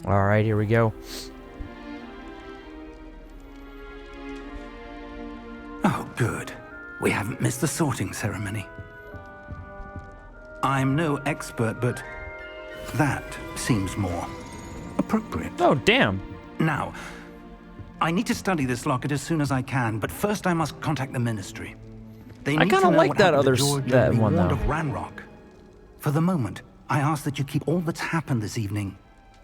All right, here we go. Oh, good. We haven't missed the sorting ceremony. I'm no expert, but that seems more appropriate. Oh, damn. Now, I need to study this locket as soon as I can, but first I must contact the Ministry. They need kinda to know like what that happened to other George and that be one, warned though. of Ranrock. For the moment, I ask that you keep all that's happened this evening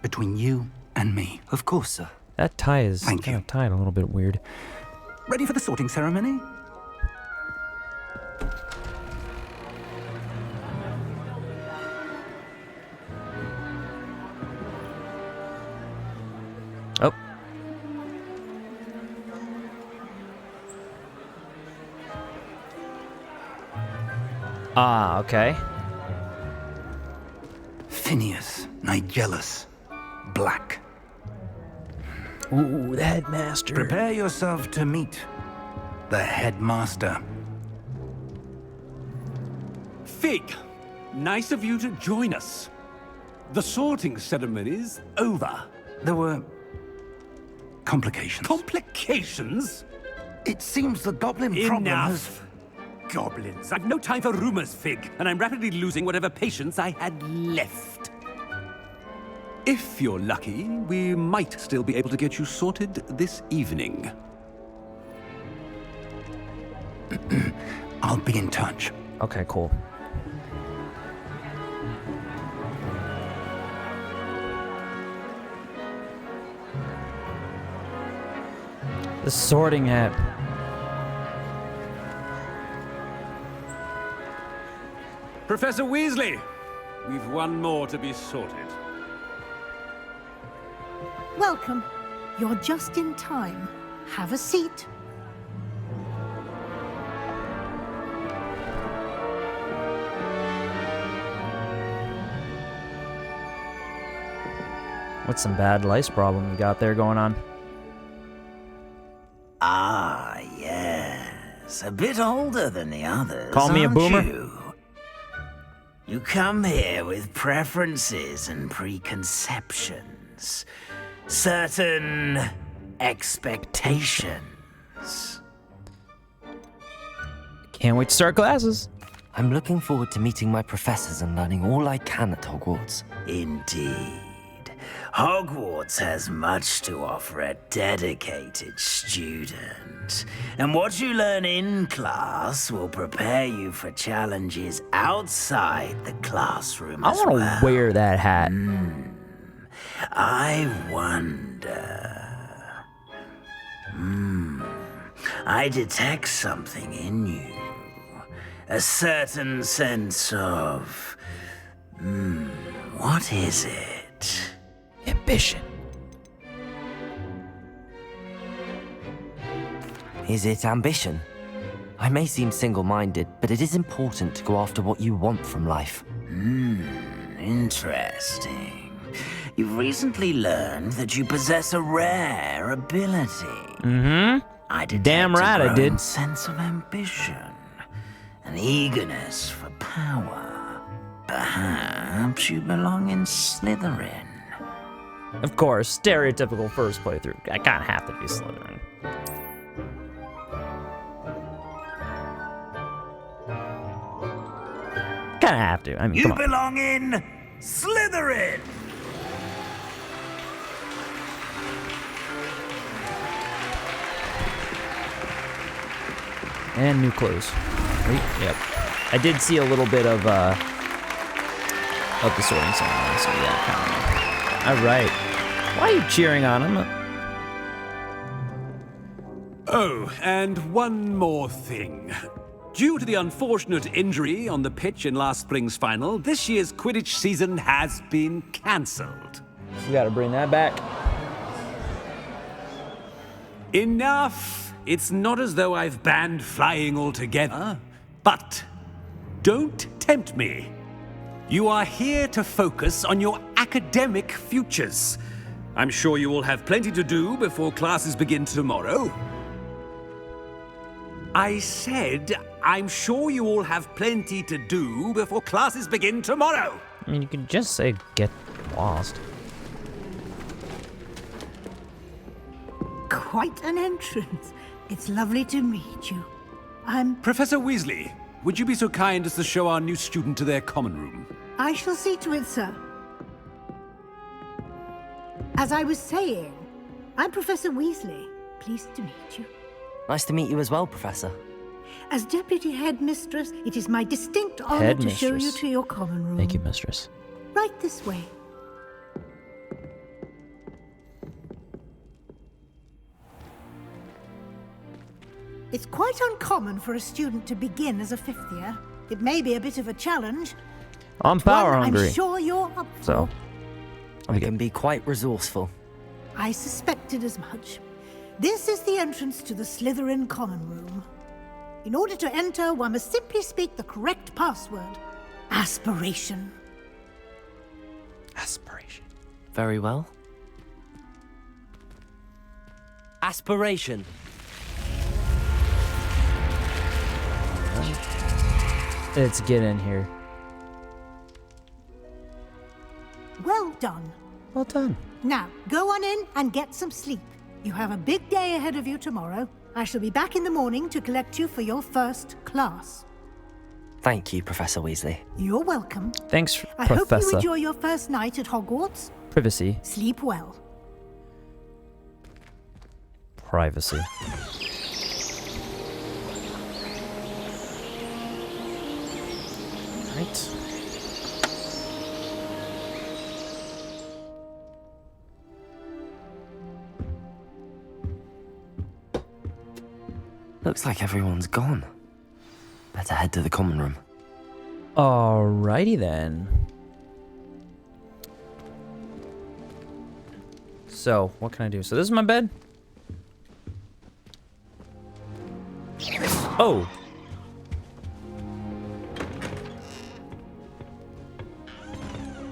between you and me. Of course, sir. That tie is Thank kind you. of tied a little bit weird. Ready for the sorting ceremony? Oh. Ah, okay. Phineas, Nigellus, Black. Ooh, the headmaster. Prepare yourself to meet the headmaster. Fig, nice of you to join us. The sorting ceremony's over. There were complications. Complications? It seems the goblin problem has... Enough. Goblins. I've no time for rumors, Fig, and I'm rapidly losing whatever patience I had left. If you're lucky, we might still be able to get you sorted this evening. I'll be in touch. Okay, cool. The sorting hat. Professor Weasley, we've one more to be sorted. Welcome. You're just in time. Have a seat. What's some bad lice problem you got there going on? Ah, yes. A bit older than the others. Call me a aren't boomer? You? You come here with preferences and preconceptions. Certain expectations. Can't wait to start classes. I'm looking forward to meeting my professors and learning all I can at Hogwarts. Indeed. Hogwarts has much to offer a dedicated student. And what you learn in class will prepare you for challenges outside the classroom I as want to well. wear that hat. I wonder... I detect something in you. A certain sense of... what is it? Ambition. Is it ambition? I may seem single-minded, but it is important to go after what you want from life. Interesting. You've recently learned that you possess a rare ability. I detect Damn right I a growing did. sense of ambition, an eagerness for power. Perhaps you belong in Slytherin. Of course, stereotypical first playthrough. I kind of have to be Slytherin. Kind of have to. I mean, You come on. belong in Slytherin! And new clothes. Right? Yep. I did see a little bit of the sorting ceremony, so yeah, kind of. All right. Why are you cheering on him? Oh, and one more thing. Due to the unfortunate injury on the pitch in last spring's final, this year's Quidditch season has been cancelled. We gotta bring that back. Enough! It's not as though I've banned flying altogether, but don't tempt me. You are here to focus on your academic futures. I'm sure you will have plenty to do before classes begin tomorrow. I said, I'm sure you all have plenty to do before classes begin tomorrow. I mean, you could just say get lost. quite an entrance. It's lovely to meet you. Professor Weasley, would you be so kind as to show our new student to their common room? I shall see to it, sir. As I was saying, I'm Professor Weasley. Pleased to meet you. Nice to meet you as well, Professor. As Deputy Headmistress, it is my distinct honor to show you to your common room. Thank you, Mistress. Right this way. It's quite uncommon for a student to begin as a fifth year. It may be a bit of a challenge. I'm power one hungry. I'm sure you're up for. So, I can be quite resourceful. I suspected as much. This is the entrance to the Slytherin common room. In order to enter, one must simply speak the correct password. Aspiration. aspiration. Very well. Aspiration. Let's get in here. Well done. Well done. Now, go on in and get some sleep. You have a big day ahead of you tomorrow. I shall be back in the morning to collect you for your first class. Thank you, Professor Weasley. You're welcome. Thanks, I hope you Professor. enjoy your first night at Hogwarts. Privacy. Sleep well. Privacy. Right. Looks like everyone's gone. Better head to the common room. Alrighty then. So, what can I do? So this is my bed. Oh.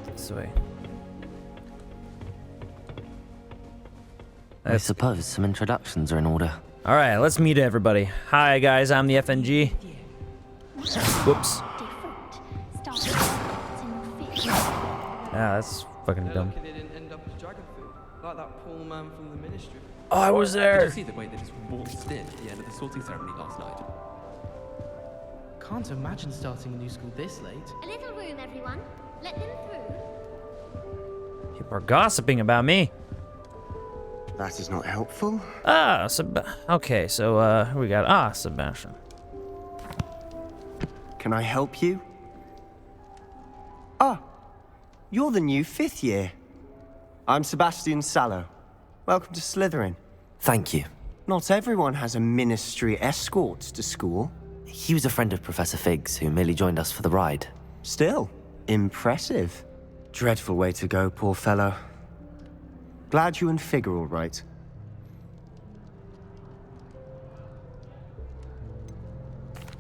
This way. I suppose some introductions are in order. All right, let's meet everybody. Hi guys, I'm the FNG. Whoops. Ah, that's fucking dumb. Lucky they didn't end up as dragon food, like that poor man from the ministry. Oh, I was Did there. you see the way they just waltzed in at the end of the sorting ceremony last night? Can't imagine starting a new school this late. A little room, everyone. Let them through. People are gossiping about me. That is not helpful. Ah, okay, so who we got? Sebastian. Can I help you? You're the new 5th year. I'm Sebastian Sallow. Welcome to Slytherin. Thank you. Not everyone has a ministry escort to school. He was a friend of Professor Fig's who merely joined us for the ride. Still, impressive. Dreadful way to go, poor fellow. Glad you and Fig are all right.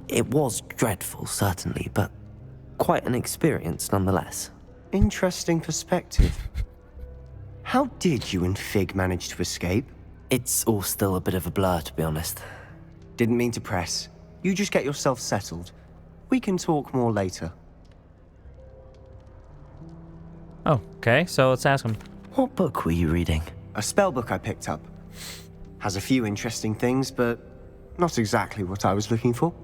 It was dreadful, certainly, but quite an experience nonetheless. Interesting perspective. How did you and Fig manage to escape? It's all still a bit of a blur, to be honest. Didn't mean to press. You just get yourself settled. We can talk more later. Oh, okay, so let's ask him. What book were you reading? A spell book I picked up. Has a few interesting things, but not exactly what I was looking for.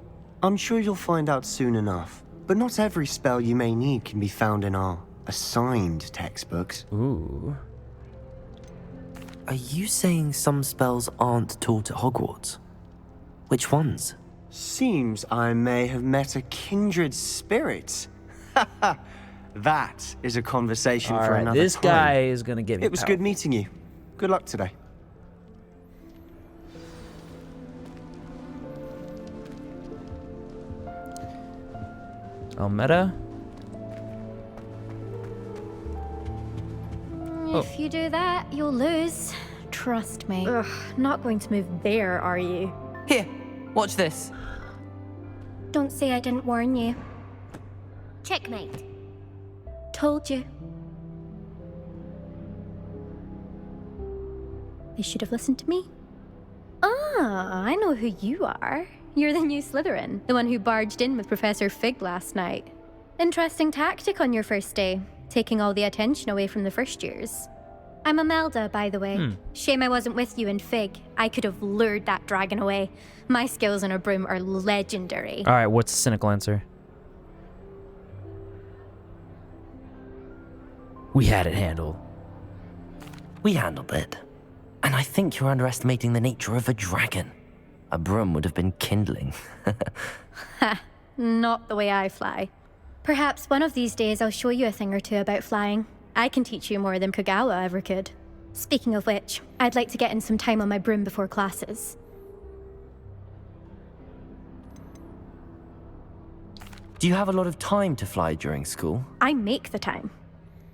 I'm sure you'll find out soon enough. But not every spell you may need can be found in our assigned textbooks. Ooh. Are you saying some spells aren't taught at Hogwarts? Which ones? Seems I may have met a kindred spirit. That is a conversation All for right, another this time. guy is gonna get me. It was good meeting you. Good luck today. Almeda. If you do that, you'll lose. Trust me. Ugh, not going to move there, are you? Here, watch this. Don't say I didn't warn you. Checkmate. Told you. They should have listened to me. Ah, I know who you are. You're the new Slytherin, the one who barged in with Professor Fig last night. Interesting tactic on your first day, taking all the attention away from the first years. I'm Imelda, by the way. Shame I wasn't with you in Fig. I could have lured that dragon away. My skills on a broom are legendary. All right, what's the cynical answer? We had it handled. We handled it. And I think you're underestimating the nature of a dragon. A broom would have been kindling. Ha, not the way I fly. Perhaps one of these days I'll show you a thing or two about flying. I can teach you more than Kagawa ever could. Speaking of which, I'd like to get in some time on my broom before classes. Do you have a lot of time to fly during school? I make the time.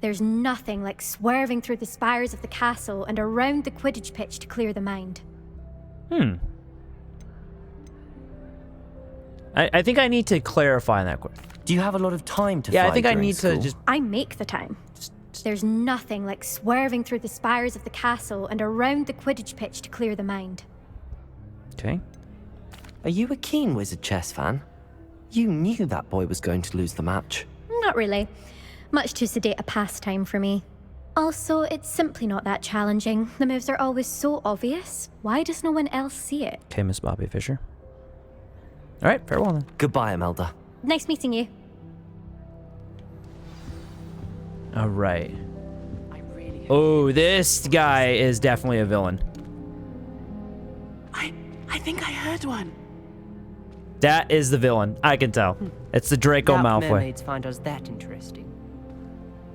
There's nothing like swerving through the spires of the castle and around the Quidditch pitch to clear the mind. I think I need to clarify that. Do you have a lot of time to fly I think I during need school? to just... I make the time. There's nothing like swerving through the spires of the castle and around the Quidditch pitch to clear the mind. Okay. Are you a keen Wizard chess fan? You knew that boy was going to lose the match. Not really. Much too sedate a pastime for me. Also, it's simply not that challenging. The moves are always so obvious. Why does no one else see it? Okay, Miss Bobby Fischer. All right, farewell then. Goodbye, Imelda. Nice meeting you. All right. Oh, this guy is definitely a villain. I think I heard one. That is the villain. I can tell. It's the Draco Doubt Malfoy. mermaids find us that interesting.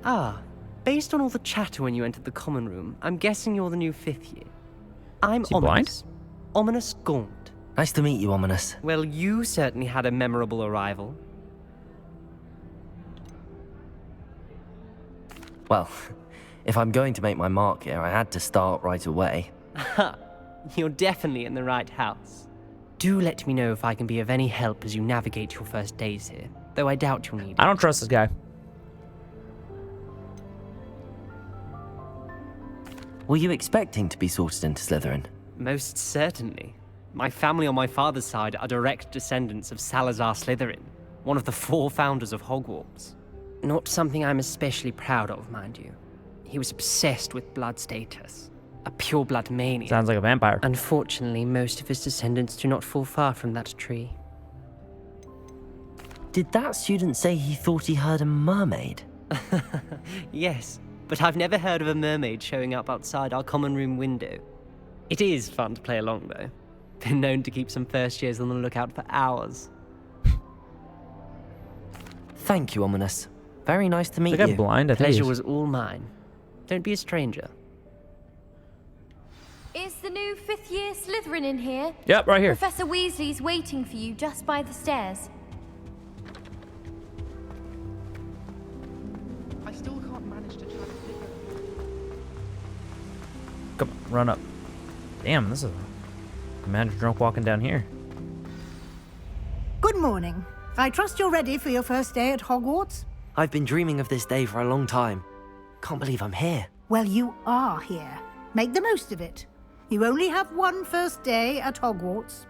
Ah, based on all the chatter when you entered the common room, I'm guessing you're the new 5th year. I'm he blind? Ominous. Ominous Gaunt. Nice to meet you, Ominous. Well, you certainly had a memorable arrival. Well, if I'm going to make my mark here, I had to start right away. Ha! You're definitely in the right house. Do let me know if I can be of any help as you navigate your first days here, though I doubt you'll need it. I don't trust this guy. Were you expecting to be sorted into Slytherin? Most certainly. My family on my father's side are direct descendants of Salazar Slytherin, one of the 4 founders of Hogwarts. Not something I'm especially proud of, mind you. He was obsessed with blood status. A pure-blood maniac. Sounds like a vampire. Unfortunately, most of his descendants do not fall far from that tree. Did that student say he thought he heard a mermaid? Yes, but I've never heard of a mermaid showing up outside our common room window. It is fun to play along, though. Been known to keep some first years on the lookout for hours. Thank you, Ominous. Very nice to meet Is the guy you. blind? I think he Pleasure is. was all mine. Don't be a stranger. Is the new 5th year Slytherin in here? Yep, right here. Professor Weasley's waiting for you just by the stairs. I still can't manage to try to figure Come on, run up. Damn, this is a commander drunk walking down here. Good morning. I trust you're ready for your first day at Hogwarts? I've been dreaming of this day for a long time. Can't believe I'm here. Well, you are here. Make the most of it. You only have one first day at Hogwarts.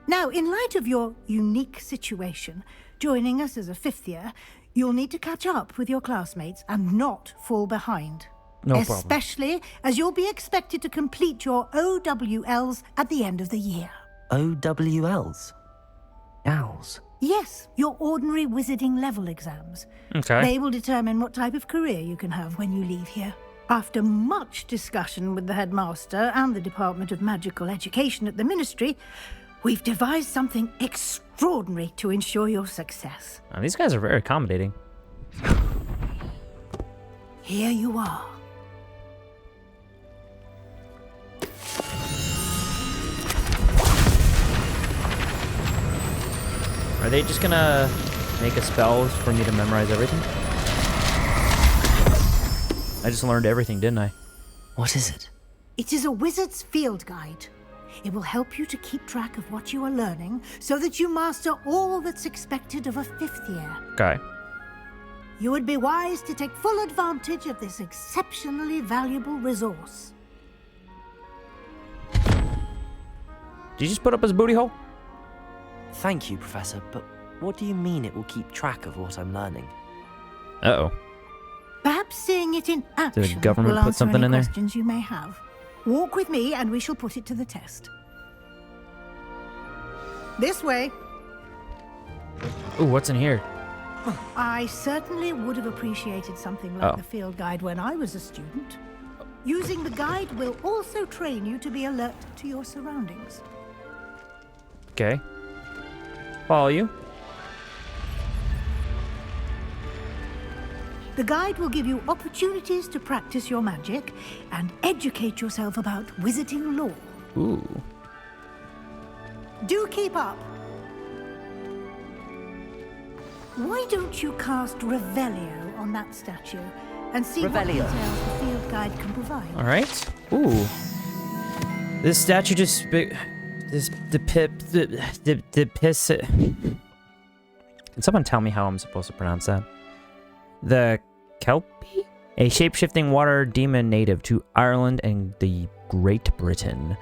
Now, in light of your unique situation, joining us as a 5th year, you'll need to catch up with your classmates and not fall behind. No problem. Especially as you'll be expected to complete your OWLs at the end of the year. OWLs? Owls? Yes, your ordinary wizarding level exams. Okay. They will determine what type of career you can have when you leave here. After much discussion with the headmaster and the Department of Magical Education at the Ministry, we've devised something extraordinary to ensure your success. Now, these guys are very accommodating. Here you are. Are they just gonna make a spell for me to memorize everything? I just learned everything, didn't I? What is it? It is a wizard's field guide. It will help you to keep track of what you are learning so that you master all that's expected of a 5th year. Okay. You would be wise to take full advantage of this exceptionally valuable resource. Did you just put up his booty hole? Thank you, Professor, but what do you mean it will keep track of what I'm learning? Uh-oh. Perhaps Perhaps seeing it in action government will put answer something any in there? questions you may have. Walk with me and we shall put it to the test. This way. Ooh, what's in here? I certainly would have appreciated something like Oh. the field guide when I was a student. Using the guide will also train you to be alert to your surroundings. Okay. Follow you. The guide will give you opportunities to practice your magic and educate yourself about wizarding lore. Ooh. Do keep up. Why don't you cast Revelio on that statue and see what Revelio. details the field guide can provide? All right. Ooh. This statue just depicts. Can someone tell me how I'm supposed to pronounce that? The Kelpie? A shape-shifting water demon native to Ireland and the Great Britain,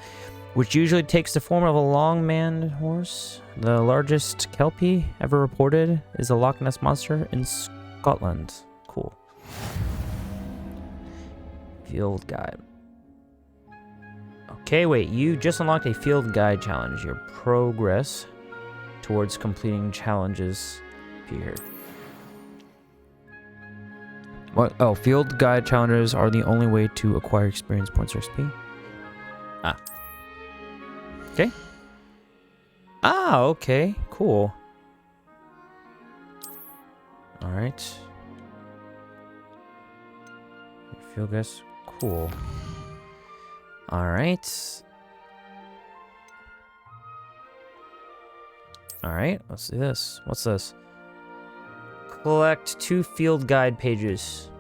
which usually takes the form of a long-maned horse. The largest Kelpie ever reported is the Loch Ness Monster in Scotland. Cool. Field guide. Okay, wait. You just unlocked a field guide challenge. Your progress towards completing challenges appear. What? Oh, field guide challenges are the only way to acquire experience points or XP. Ah. Okay. Ah, okay. Cool. All right. Field guys. Cool. All right. All right. Let's do this. What's this? Collect 2 field guide pages.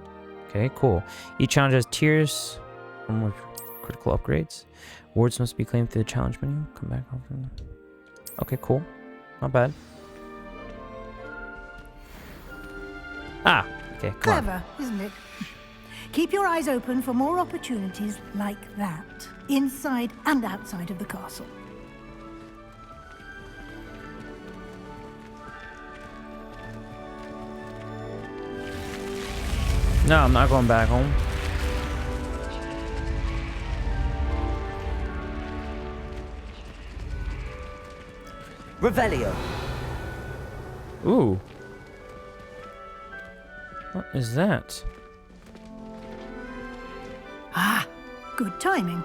Okay, cool. Each challenge has tiers from critical upgrades. Words must be claimed through the challenge menu. Come back over. Okay, cool. Not bad. Ah, okay, come on. Clever, isn't it? Keep your eyes open for more opportunities like that, inside and outside of the castle. No, I'm not going back home. Revelio. Ooh. What is that? Ah, good timing.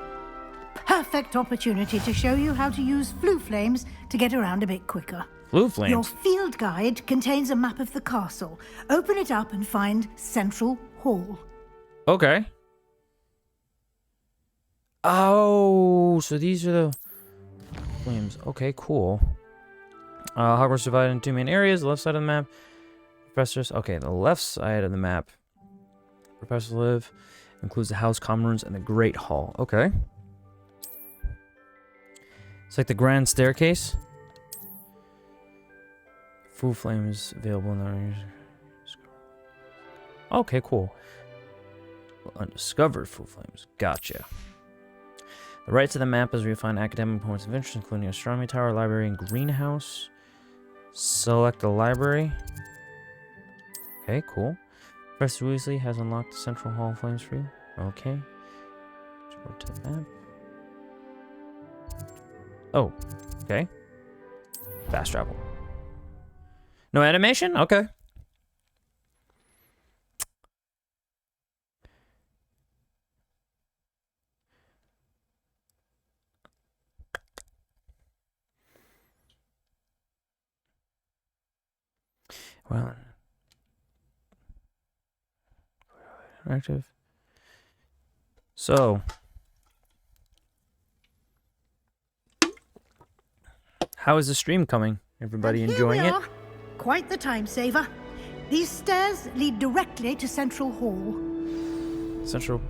Perfect opportunity to show you how to use flue flames to get around a bit quicker. Flue flames? Your field guide contains a map of the castle. Open it up and find Central Hall. Okay. Oh, so these are the flames. Okay, cool. Hogwarts is divided into 2 main areas. The left side of the map, professors. Okay, the left side of the map, professors live, includes the house, common rooms, and the Great Hall. Okay. It's like the grand staircase. Food flames available in the area. Okay, cool. Undiscovered food flames. Gotcha. The right to the map is where you find academic points of interest, including astronomy tower, library, and greenhouse. Select the library. Okay, cool. Professor Weasley has unlocked the Central Hall flames for you. Okay. Let's go to the map. Oh, okay. Fast travel. No animation? Okay. Well, active. So, how is the stream coming? Everybody And enjoying here it? we are. Quite the time saver. These stairs lead directly to Central Hall. Central.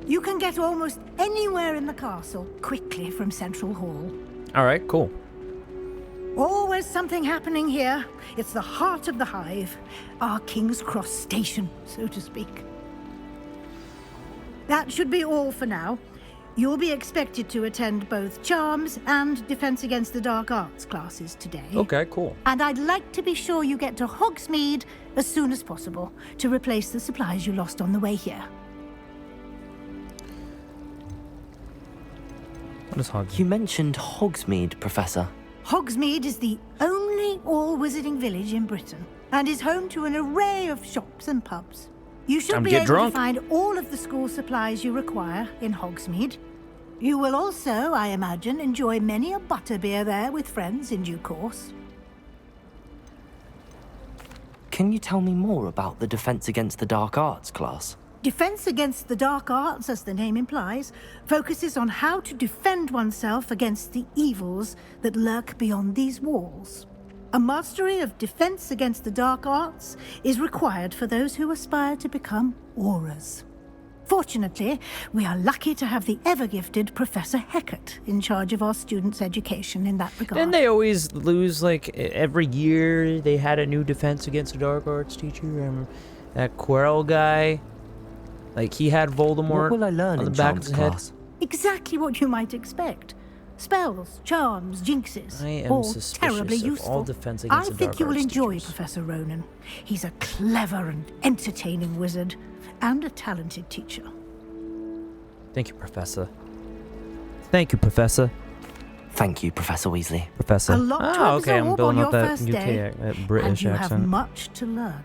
You can get almost anywhere in the castle quickly from Central Hall. All right, cool. Always something happening here. It's the heart of the hive, our King's Cross station, so to speak. That should be all for now. You'll be expected to attend both Charms and Defense Against the Dark Arts classes today. Okay, cool. And I'd like to be sure you get to Hogsmeade as soon as possible to replace the supplies you lost on the way here. What is Hogsmeade? You mentioned Hogsmeade, Professor. Hogsmeade is the only all-wizarding village in Britain and is home to an array of shops and pubs. You should be able to find all of the school supplies you require in Hogsmeade. You will also, I imagine, enjoy many a butterbeer there with friends in due course. Can you tell me more about the Defense Against the Dark Arts class? Defense Against the Dark Arts, as the name implies, focuses on how to defend oneself against the evils that lurk beyond these walls. A mastery of Defense Against the Dark Arts is required for those who aspire to become Aurors. Fortunately, we are lucky to have the ever-gifted Professor Hecat in charge of our students' education in that regard. Didn't they always lose, like, every year they had a new Defense Against the Dark Arts teacher? Remember that Quirrell guy? Like, he had Voldemort what will I learn on the in back Charms of his head. class? Exactly what you might expect. Spells, charms, jinxes, I am all suspicious terribly of useful. all Defense I Against the think Dark you will Arts enjoy teachers. Professor Ronan. He's a clever and entertaining wizard, and a talented teacher. Thank you, Professor. Thank you, Professor. Thank you, Professor Weasley. Professor. A lot to Okay, I'm absorb building on up your that first UK, day, British and you accent. have much to learn.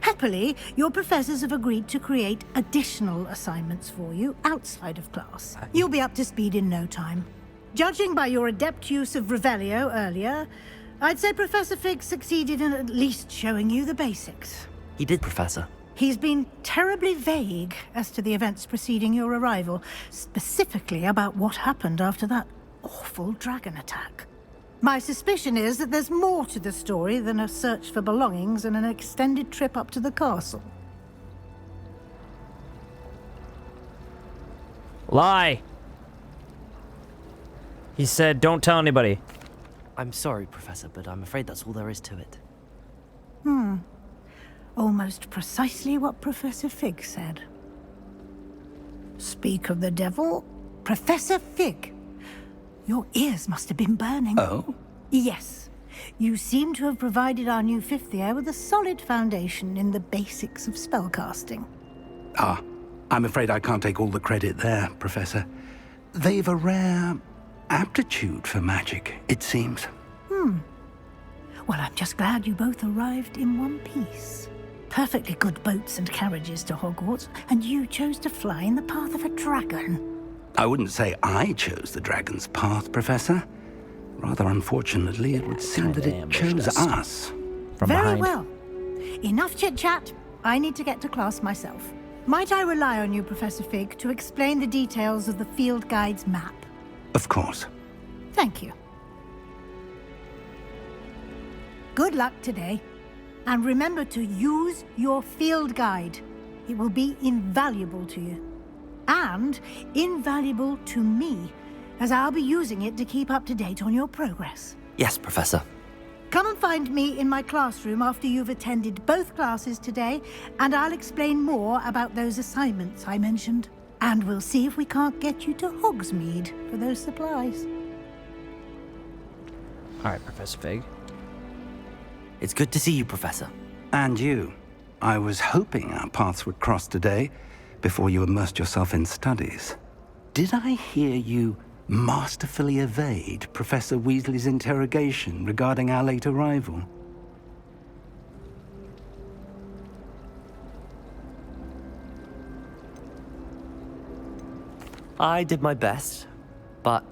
Happily, your professors have agreed to create additional assignments for you outside of class. You'll be up to speed in no time. Judging by your adept use of Revelio earlier, I'd say Professor Fig succeeded in at least showing you the basics. He did, Professor. He's been terribly vague as to the events preceding your arrival, specifically about what happened after that awful dragon attack. My suspicion is that there's more to the story than a search for belongings and an extended trip up to the castle. Lie! He said, don't tell anybody. I'm sorry, Professor, but I'm afraid that's all there is to it. Almost precisely what Professor Fig said. Speak of the devil, Professor Fig. Your ears must have been burning. Oh? Yes. You seem to have provided our new fifth year with a solid foundation in the basics of spellcasting. Ah, I'm afraid I can't take all the credit there, Professor. They've a rare aptitude for magic, it seems. Well, I'm just glad you both arrived in one piece. Perfectly good boats and carriages to Hogwarts, and you chose to fly in the path of a dragon. I wouldn't say I chose the dragon's path, Professor. Rather unfortunately, it would seem that it chose us. From Very behind. well. Enough chit-chat. I need to get to class myself. Might I rely on you, Professor Fig, to explain the details of the field guide's map? Of course. Thank you. Good luck today. And remember to use your field guide. It will be invaluable to you. And invaluable to me, as I'll be using it to keep up to date on your progress. Yes, Professor. Come and find me in my classroom after you've attended both classes today, and I'll explain more about those assignments I mentioned. And we'll see if we can't get you to Hogsmeade for those supplies. All right, Professor Fig. It's good to see you, Professor. And you. I was hoping our paths would cross today, before you immersed yourself in studies. Did I hear you masterfully evade Professor Weasley's interrogation regarding our late arrival? I did my best, but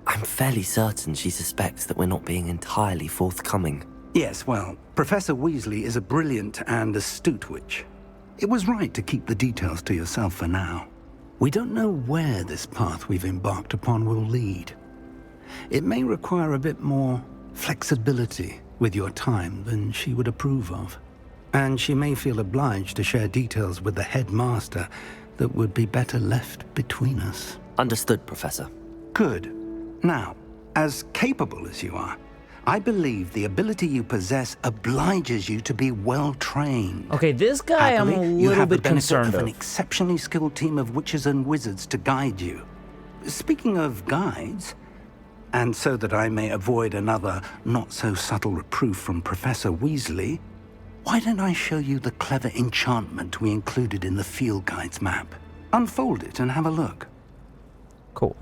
I'm fairly certain she suspects that we're not being entirely forthcoming. Yes, well, Professor Weasley is a brilliant and astute witch. It was right to keep the details to yourself for now. We don't know where this path we've embarked upon will lead. It may require a bit more flexibility with your time than she would approve of. And she may feel obliged to share details with the headmaster that would be better left between us. Understood, Professor. Good. Now, as capable as you are, I believe the ability you possess obliges you to be well-trained. Okay, this guy I'm a Happily, you little have the bit benefit concerned of an of. exceptionally skilled team of witches and wizards to guide you. speaking of guides, and so that I may avoid another not-so-subtle reproof from Professor Weasley, why don't I show you the clever enchantment we included in the field guide's map? Unfold it and have a look. Cool.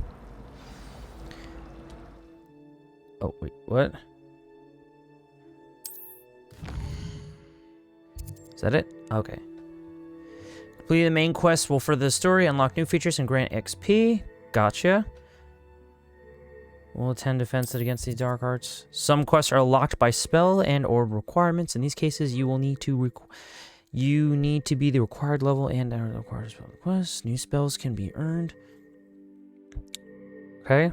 Oh, wait, what? Is that it? Okay. Complete the main quest will further the story, unlock new features, and grant XP. Gotcha. Will attend defense against these dark arts. Some quests are locked by spell and or requirements. In these cases, you will need to be the required level and the required spell quests. New spells can be earned. Okay.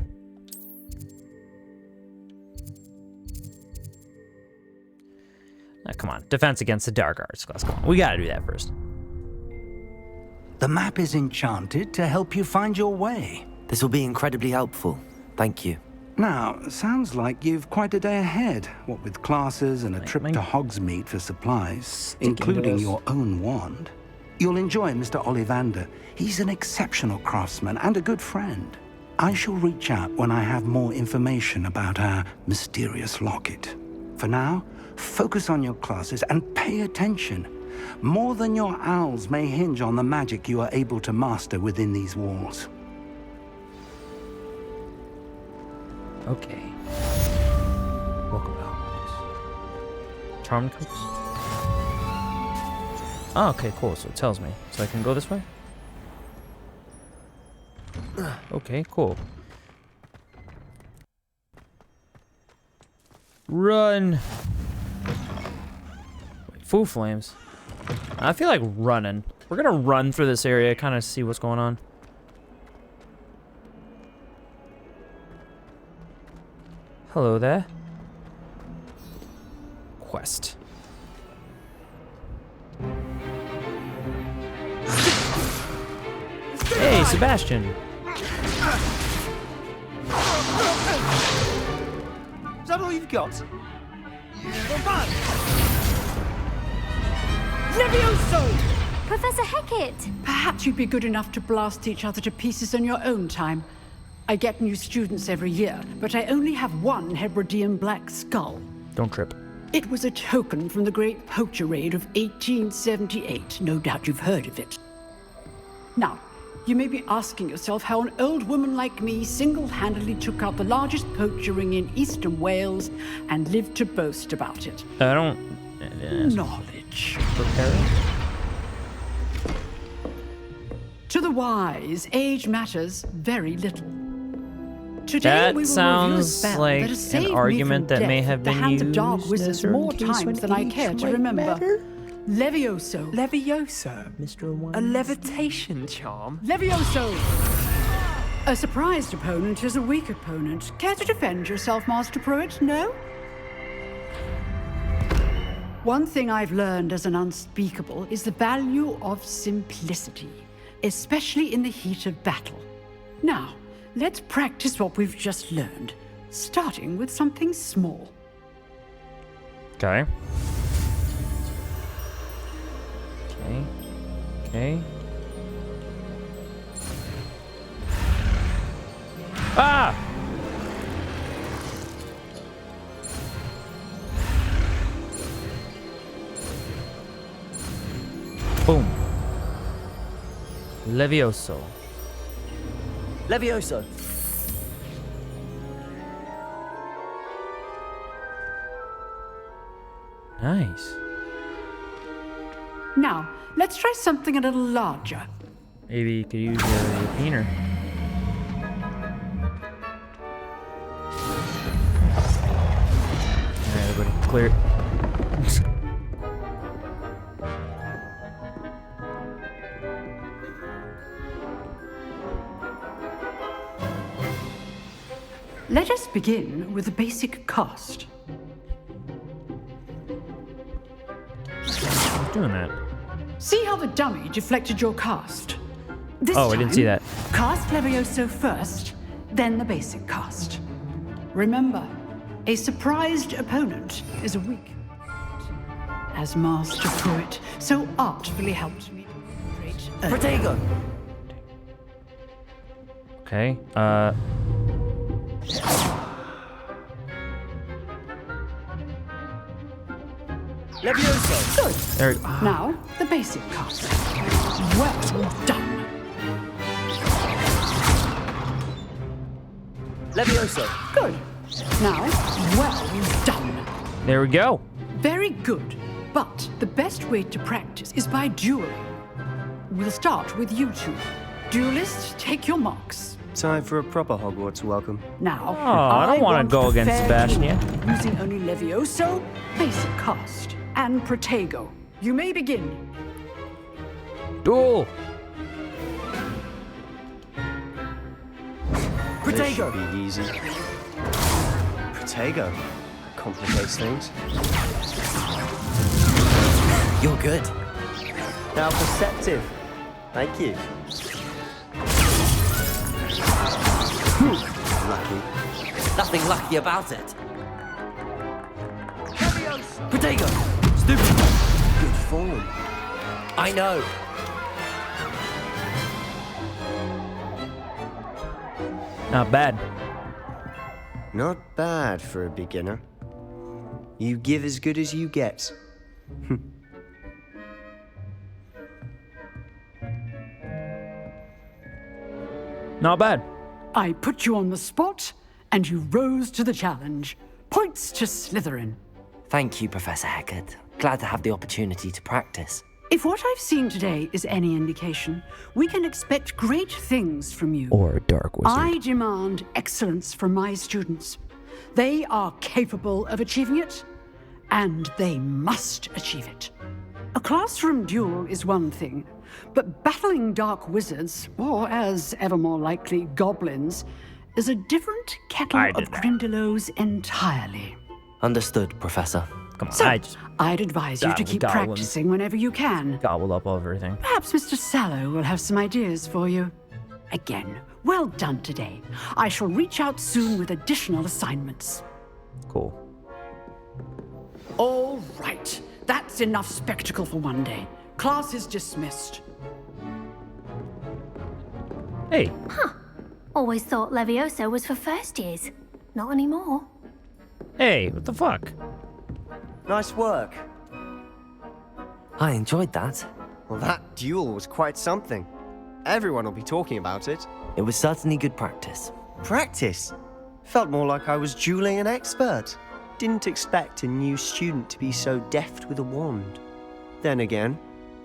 Come on, defense against the dark arts class. Come on, we gotta do that first. The map is enchanted to help you find your way. This will be incredibly helpful. Thank you. Now, sounds like you've quite a day ahead, what with classes and a trip to Hogsmeade for supplies, including your own wand. You'll enjoy Mr. Ollivander. He's an exceptional craftsman and a good friend. I shall reach out when I have more information about our mysterious locket. For now, focus on your classes and pay attention. More than your owls may hinge on the magic you are able to master within these walls. Okay. Welcome to Hogwarts. Charmed coats? Oh, okay, cool. So it tells me. So I can go this way? Okay, cool. Run! Wait, Foo Flames. I feel like running. We're gonna run through this area, kind of see what's going on. Hello there. Quest. Hey, Sebastian. Is that all you've got? Levioso! Professor Hecat! Perhaps you'd be good enough to blast each other to pieces in your own time. I get new students every year, but I only have one Hebridean black skull. Don't trip. It was a token from the Great Poacher Raid of 1878. No doubt you've heard of it. Now, you may be asking yourself how an old woman like me single-handedly took out the largest poacher ring in eastern Wales and lived to boast about it. I don't... Knowledge. Prepare. To the wise, age matters very little. Today That we will sounds review a spell like that has an saved argument me from that may death have at the been hands of dark used in a wizards certain more case times when than I age care to might remember. matter. Levioso. Levioso? Mr. One. A levitation charm? Levioso! A surprised opponent is a weak opponent. Care to defend yourself, Master Pruitt? No? One thing I've learned as an unspeakable is the value of simplicity, especially in the heat of battle. Now, let's practice what we've just learned, starting with something small. Okay. Okay. Ah! Boom. Levioso. Levioso. Nice. Now, let's try something a little larger. Maybe you could use your painter. Alright, everybody, clear it. Let us begin with the basic cast. Doing that. See how the dummy deflected your cast? This Oh, I didn't see time, that. Cast Levioso first, then the basic cast. Remember, a surprised opponent is a weak opponent. As Master Pruitt so artfully helped me to Protego! Okay. Levioso. Good. There. Now, the basic cast. Well done. Levioso. Good. Now, well done. There we go. Very good. But the best way to practice is by dueling. We'll start with you two. Duelists, take your marks. Time for a proper Hogwarts welcome. Now, I don't want to go against fair Sebastian. duel, using only Levioso, basic cast, and Protego. You may begin. Duel. This should be easy. Protego. Complicates things. You're good. Now perceptive. Thank you. Lucky. Nothing lucky about it. Protego! Stupid! Good form. I know. Not bad. Not bad for a beginner. You give as good as you get. Not bad. I put you on the spot, and you rose to the challenge. Points to Slytherin. Thank you, Professor Hecat. Glad to have the opportunity to practice. If what I've seen today is any indication, we can expect great things from you. Or a dark wizard. I demand excellence from my students. They are capable of achieving it, and they must achieve it. A classroom duel is one thing, but battling dark wizards, or as ever more likely, goblins, is a different kettle of Grindylows entirely. Understood, Professor. Come on, So, I'd advise you to keep goblins. practicing whenever you can. Gobbled up everything. Perhaps Mr. Sallow will have some ideas for you. Again, well done today. I shall reach out soon with additional assignments. Cool. All right. That's enough spectacle for one day. Class is dismissed. Hey. Huh. Always thought Levioso was for first years. Not anymore. Hey, what the fuck? Nice work. I enjoyed that. Well, that duel was quite something. Everyone will be talking about it. It was certainly good practice. Practice? Felt more like I was dueling an expert. Didn't expect a new student to be so deft with a wand. Then again,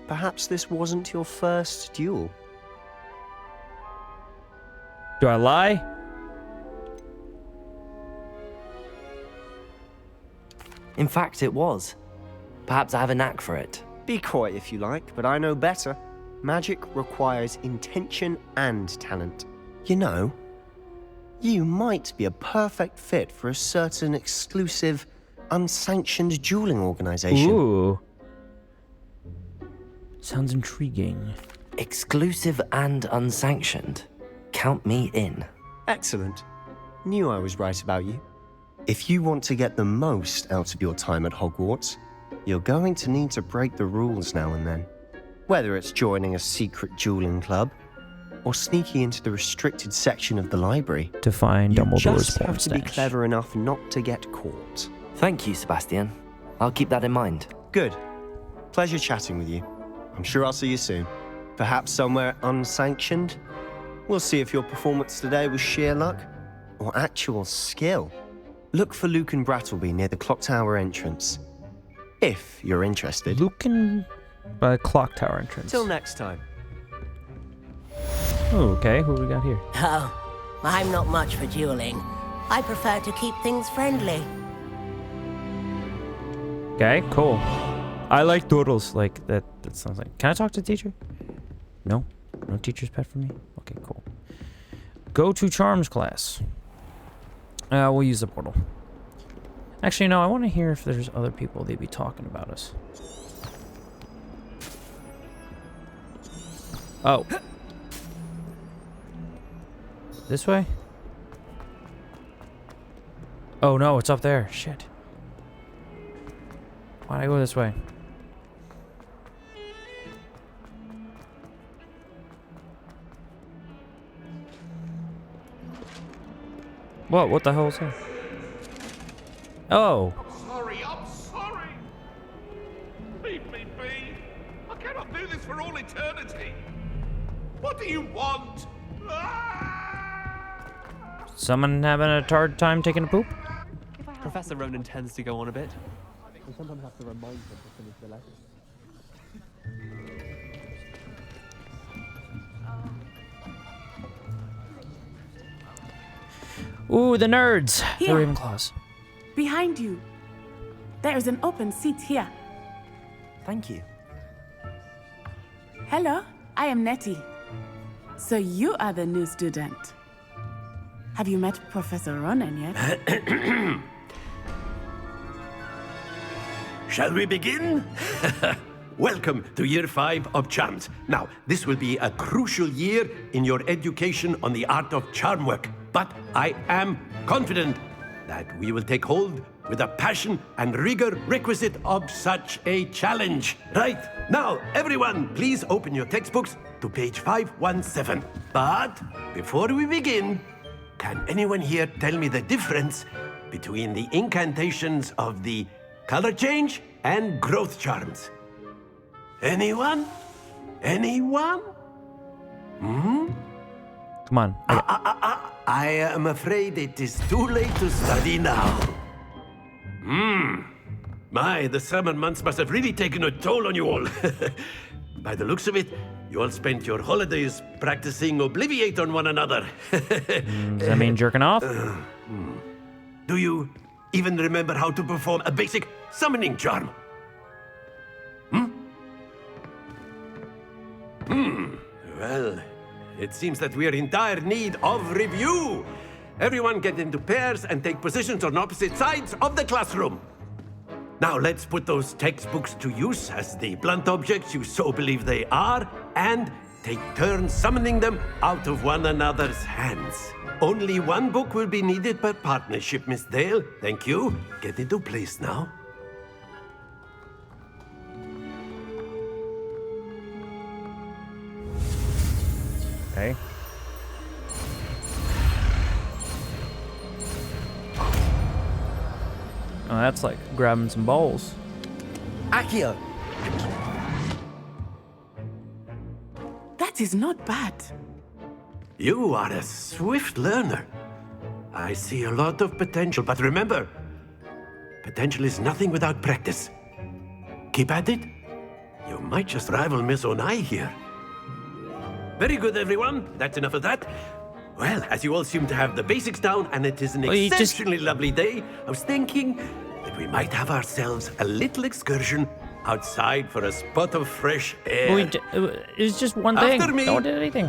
perhaps this wasn't your first duel. Do I lie? In fact, it was. Perhaps I have a knack for it. Be coy if you like, but I know better. Magic requires intention and talent. You know, you might be a perfect fit for a certain exclusive, unsanctioned dueling organization. Ooh. Sounds intriguing. Exclusive and unsanctioned. Count me in. Excellent. Knew I was right about you. If you want to get the most out of your time at Hogwarts, you're going to need to break the rules now and then. Whether it's joining a secret dueling club, or sneaking into the restricted section of the library. To find you Dumbledore's just porn have to be stash. clever enough not to get caught. Thank you, Sebastian. I'll keep that in mind. Good. Pleasure chatting with you. I'm sure I'll see you soon. Perhaps somewhere unsanctioned? We'll see if your performance today was sheer luck or actual skill. Look for Luke and Brattleby near the clock tower entrance. If you're interested. Luke and clock tower entrance. Till next time. Oh, okay. Who we got here? Oh, I'm not much for dueling. I prefer to keep things friendly. Okay, cool. I like doodles. Like that sounds like. Can I talk to the teacher? No? No teacher's pet for me? Okay, cool. Go to charms class. We'll use the portal. Actually, no, I want to hear if there's other people they'd be talking about us. Oh. This way? Oh no, it's up there. Shit. Why'd I go this way? What? What the hell is that? Oh. Sorry, I'm sorry. Leave me be. I cannot do this for all eternity. What do you want? Someone having a hard time taking a poop? Professor Ronan tends to go on a bit. I sometimes have to remind him to finish the lesson. Ooh, the nerds. The Here. Ravenclaws. Behind you. There's an open seat here. Thank you. Hello, I am Nettie. So you are the new student. Have you met Professor Ronan yet? Shall we begin? Welcome to Year 5 of Charms. Now, this will be a crucial year in your education on the art of charm work. But I am confident that we will take hold with the passion and rigor requisite of such a challenge. Right, now, everyone, please open your textbooks to page 517. But before we begin, can anyone here tell me the difference between the incantations of the color change and growth charms? Anyone? Anyone? Hmm? Come on. I am afraid it is too late to study now. My, the summer months must have really taken a toll on you all. By the looks of it, you all spent your holidays practicing Obliviate on one another. Does that mean jerking off? Do you even remember how to perform a basic summoning charm? Well, it seems that we are in dire need of review. Everyone get into pairs and take positions on opposite sides of the classroom. Now let's put those textbooks to use as the blunt objects you so believe they are, and take turns summoning them out of one another's hands. Only one book will be needed per partnership, Miss Dale. Thank you. Get into place now. Okay. Oh, that's like grabbing some balls. Accio. That is not bad. You are a swift learner. I see a lot of potential, but remember, potential is nothing without practice. Keep at it. You might just rival Miss Onai here. Very good, everyone. That's enough of that. Well, as you all seem to have the basics down, and it is an exceptionally lovely day, I was thinking that we might have ourselves a little excursion outside for a spot of fresh air. It was just one thing. After me. No one did anything.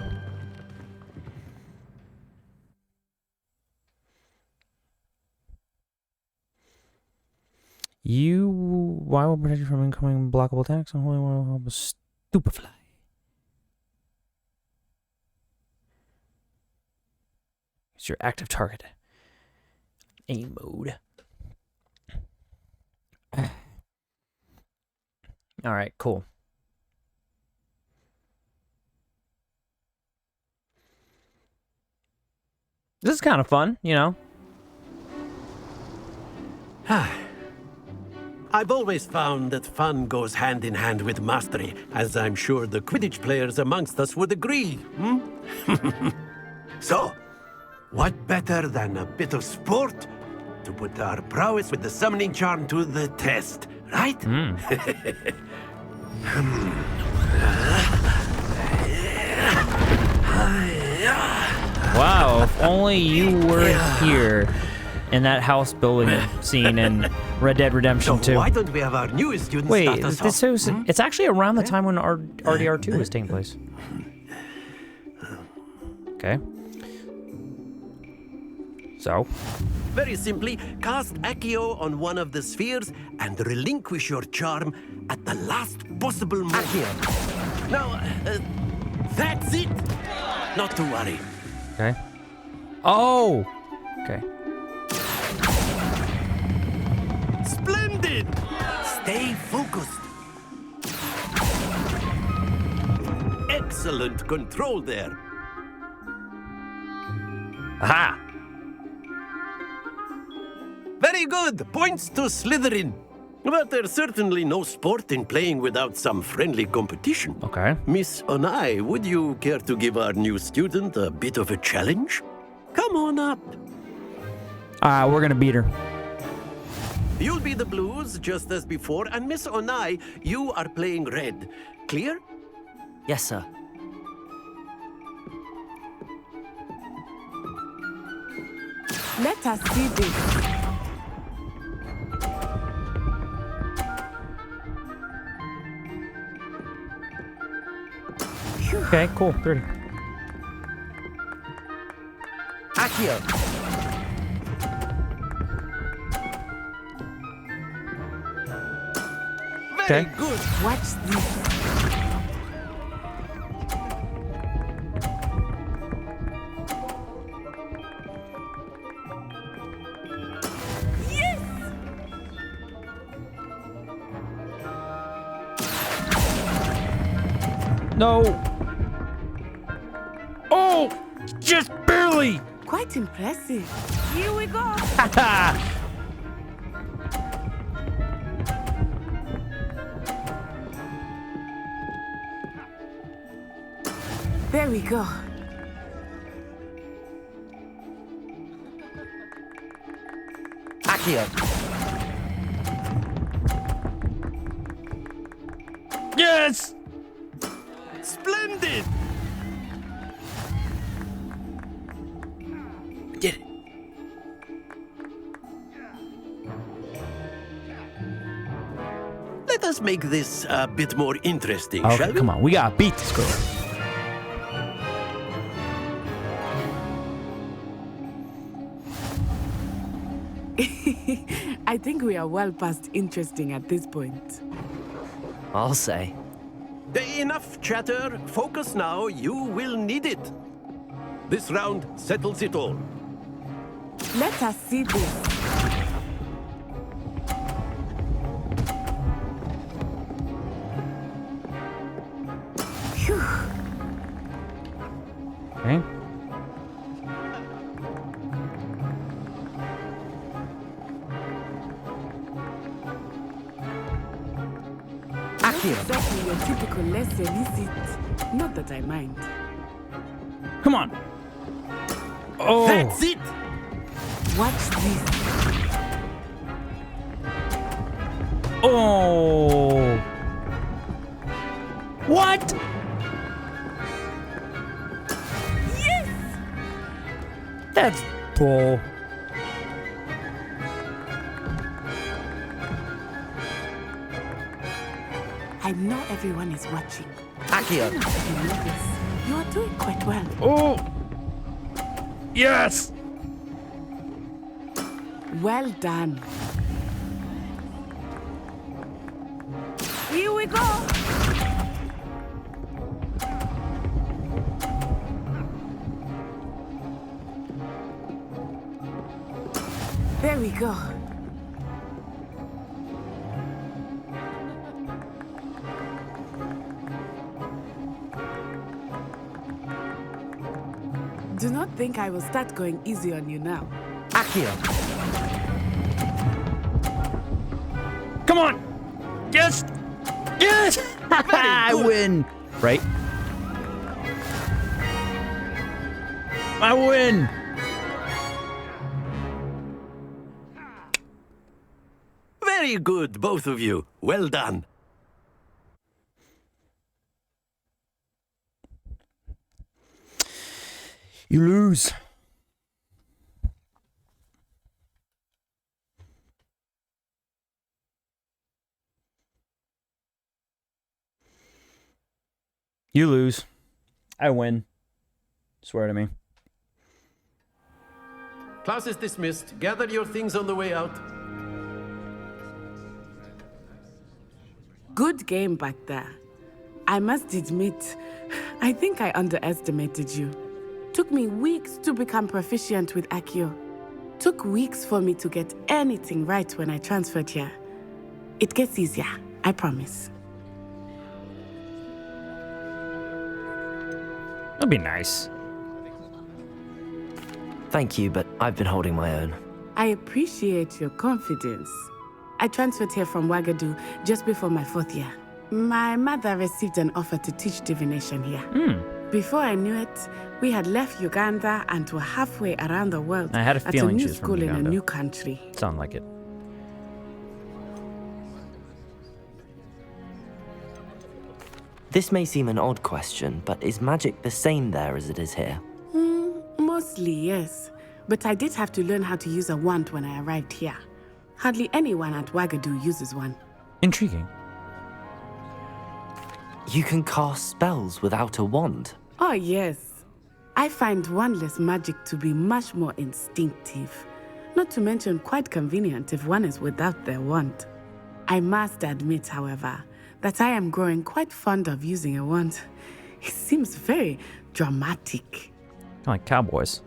Why will protect you from incoming blockable attacks? Only will help a stupefy. It's your active target. Aim mode. All right, cool. This is kind of fun, you know. I've always found that fun goes hand in hand with mastery, as I'm sure the Quidditch players amongst us would agree. So, what better than a bit of sport to put our prowess with the summoning charm to the test, right? Wow, if only you were here in that house building scene in Red Dead Redemption 2. Why don't we have our newest students Wait, start us off? it's actually around the time when RDR2 was taking place. Okay. So? Very simply, cast Accio on one of the spheres and relinquish your charm at the last possible moment. Accio. Now, that's it. Not to worry. Okay. Oh! Okay. Splendid! Stay focused. Excellent control there. Aha! Very good. Points to Slytherin. But there's certainly no sport in playing without some friendly competition. Okay. Miss Onai, would you care to give our new student a bit of a challenge? Come on up. We're gonna beat her. You'll be the blues, just as before, and Miss Onai, you are playing red. Clear? Yes, sir. Let us see this. Okay, cool. 30. Accio. Very Okay. good. Watch this. Yes! No. Oh, just barely. Quite impressive. Here we go. There we go. Accio. Yes. Splendid. Did it. Let us make this a bit more interesting, Okay, shall we? come on. We gotta beat this girl. I think we are well past interesting at this point. I'll say. Enough chatter. Focus now. You will need it. This round settles it all. Let us see this. Phew. Okay. Exactly your typical lesson, is it? Not that I mind. Come on. Oh. That's it. Watch this. Oh. What? Yes! That's bull. I know everyone is watching. Accio. You are doing quite well. Oh. Yes. Well done. Here we go. There we go. Do not think I will start going easy on you now. Accio. Come on. Yes. Yes. I win. Right? I win. Very good, both of you. Well done. You lose. You lose. I win. Swear to me. Class is dismissed. Gather your things on the way out. Good game back there. I must admit, I think I underestimated you. Took me weeks to become proficient with Accio. Took weeks for me to get anything right when I transferred here. It gets easier, I promise. That'd be nice. Thank you, but I've been holding my own. I appreciate your confidence. I transferred here from Wagadu just before my 4th year. My mother received an offer to teach divination here. Before I knew it, we had left Uganda and were halfway around the world I had a at feeling a she new was from school in a Uganda. new country. Sound like it. This may seem an odd question, but is magic the same there as it is here? Mostly, yes. But I did have to learn how to use a wand when I arrived here. Hardly anyone at Wagadu uses one. Intriguing. You can cast spells without a wand. Oh, yes. I find wandless magic to be much more instinctive. Not to mention quite convenient if one is without their wand. I must admit, however, that I am growing quite fond of using a wand. It seems very dramatic. Like cowboys.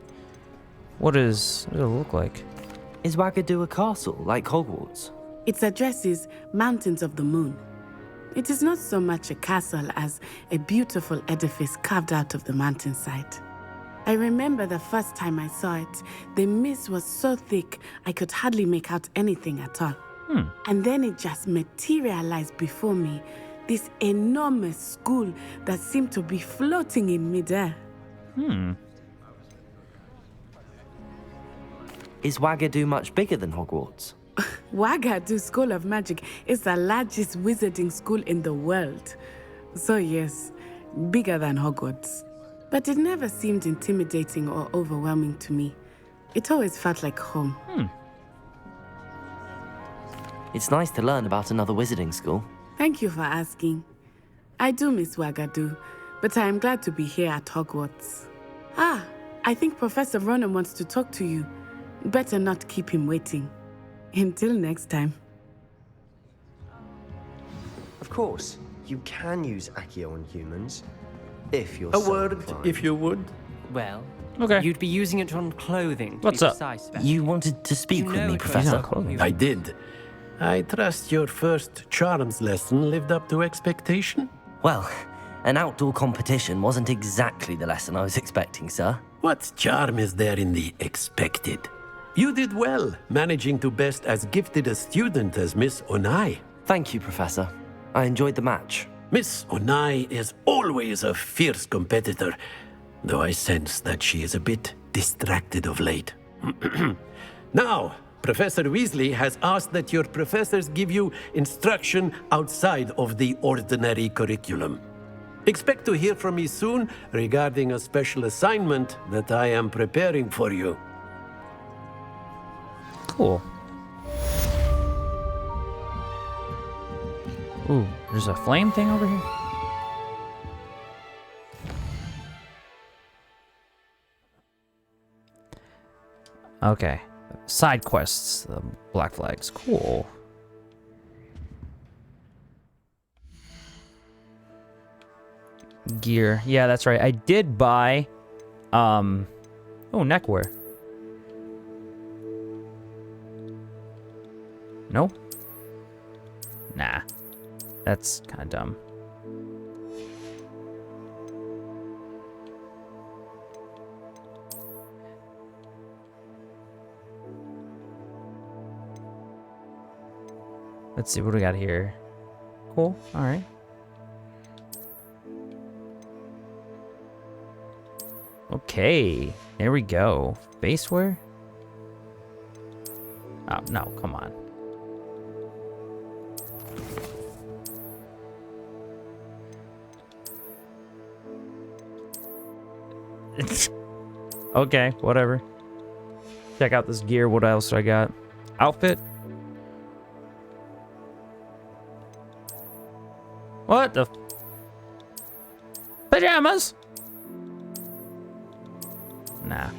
What does it look like? Is Wagadu a castle, like Hogwarts? Its address is Mountains of the Moon. It is not so much a castle as a beautiful edifice carved out of the mountainside. I remember the first time I saw it, the mist was so thick I could hardly make out anything at all. And then it just materialized before me, this enormous school that seemed to be floating in midair. Is Wagadu much bigger than Hogwarts? Wagadu School of Magic is the largest wizarding school in the world. So yes, bigger than Hogwarts. But it never seemed intimidating or overwhelming to me. It always felt like home. It's nice to learn about another wizarding school. Thank you for asking. I do miss Wagadu, but I am glad to be here at Hogwarts. I think Professor Ronan wants to talk to you. Better not keep him waiting. Until next time. Of course, you can use Accio on humans, if you're A so word, inclined. if you would. Well, Okay. you'd be using it on clothing, to What's be up? precise. You wanted to speak You with know me, it was Professor? not clothing. I did. I trust your first charms lesson lived up to expectation? Well, an outdoor competition wasn't exactly the lesson I was expecting, sir. What charm is there in the expected? You did well, managing to best as gifted a student as Miss Onai. Thank you, Professor. I enjoyed the match. Miss Onai is always a fierce competitor, though I sense that she is a bit distracted of late. Now, Professor Weasley has asked that your professors give you instruction outside of the ordinary curriculum. Expect to hear from me soon regarding a special assignment that I am preparing for you. Cool. Ooh, there's a flame thing over here. Okay. Side quests, the black flags. Cool. Gear. Yeah, that's right. I did buy oh, neckwear. No? Nah. That's kind of dumb. Let's see what we got here. Cool. All right. Okay. There we go. Baseware? Oh, no. Come on. Okay, whatever. Check out this gear. What else I got? Outfit? What the? Pajamas? Nah.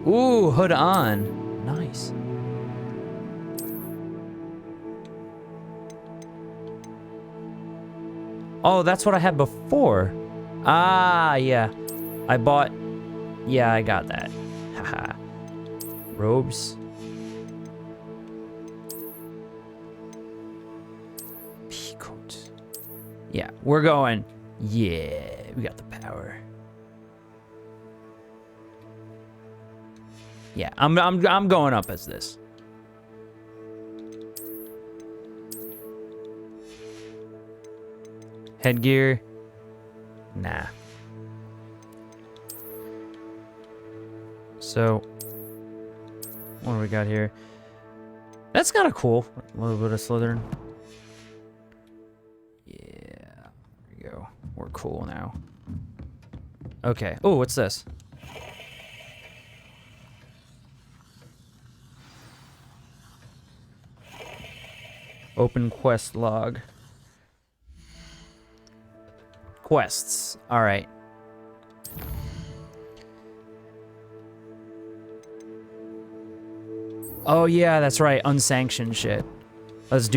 Ooh, hood on. Nice. Oh, that's what I had before. Ah, yeah. I bought... Yeah, I got that. Haha. Robes. Peacoat. Yeah, we're going Yeah, we got the power. Yeah, I'm going up as this. Headgear? Nah. So, what do we got here? That's kind of cool. A little bit of Slytherin. Yeah, there we go. We're cool now. Okay. Oh, what's this? Open quest log. Quests. All right. Oh yeah, that's right. Unsanctioned shit. Let's do